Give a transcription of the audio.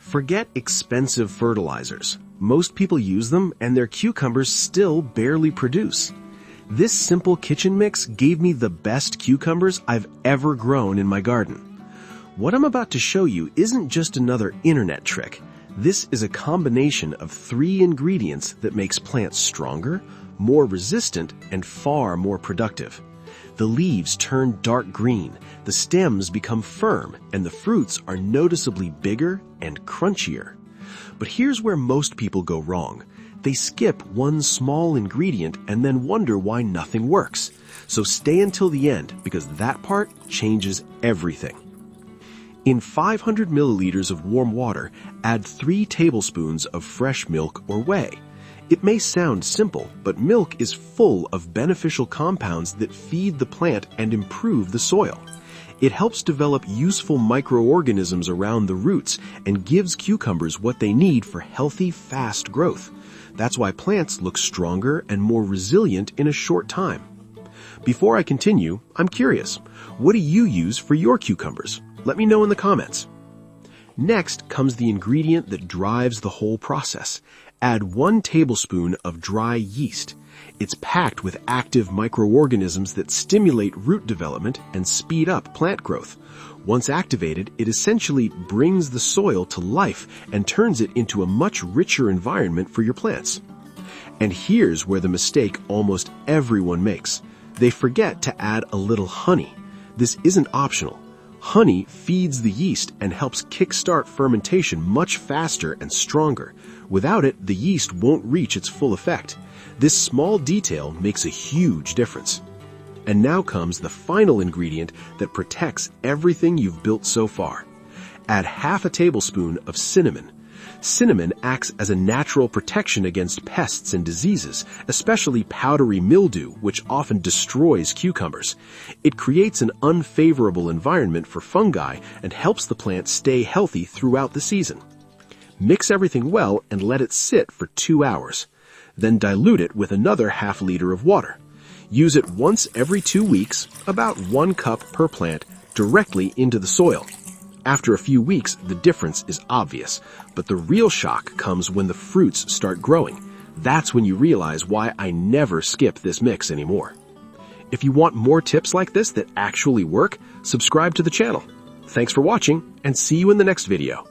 Forget expensive fertilizers. Most people use them and their cucumbers still barely produce. This simple kitchen mix gave me the best cucumbers I've ever grown in my garden. What I'm about to show you isn't just another internet trick. This is a combination of 3 ingredients that makes plants stronger, more resistant, and far more productive. The leaves turn dark green, the stems become firm, and the fruits are noticeably bigger and crunchier. But here's where most people go wrong. They skip one small ingredient and then wonder why nothing works. So stay until the end, because that part changes everything. In 500 milliliters of warm water, add 3 tablespoons of fresh milk or whey. It may sound simple, but milk is full of beneficial compounds that feed the plant and improve the soil. It helps develop useful microorganisms around the roots and gives cucumbers what they need for healthy, fast growth. That's why plants look stronger and more resilient in a short time. Before I continue, I'm curious, what do you use for your cucumbers? Let me know in the comments. Next comes the ingredient that drives the whole process. Add 1 tablespoon of dry yeast. It's packed with active microorganisms that stimulate root development and speed up plant growth. Once activated, it essentially brings the soil to life and turns it into a much richer environment for your plants. And here's where the mistake almost everyone makes. They forget to add a little honey. This isn't optional. Honey feeds the yeast and helps kickstart fermentation much faster and stronger. Without it, the yeast won't reach its full effect. This small detail makes a huge difference. And now comes the final ingredient that protects everything you've built so far. Add half a tablespoon of cinnamon. Cinnamon acts as a natural protection against pests and diseases, especially powdery mildew, which often destroys cucumbers. It creates an unfavorable environment for fungi and helps the plant stay healthy throughout the season. Mix everything well and let it sit for 2 hours. Then dilute it with another half liter of water. Use it once every 2 weeks, about 1 cup per plant, directly into the soil. After a few weeks, the difference is obvious, but the real shock comes when the fruits start growing. That's when you realize why I never skip this mix anymore. If you want more tips like this that actually work, subscribe to the channel. Thanks for watching, and see you in the next video.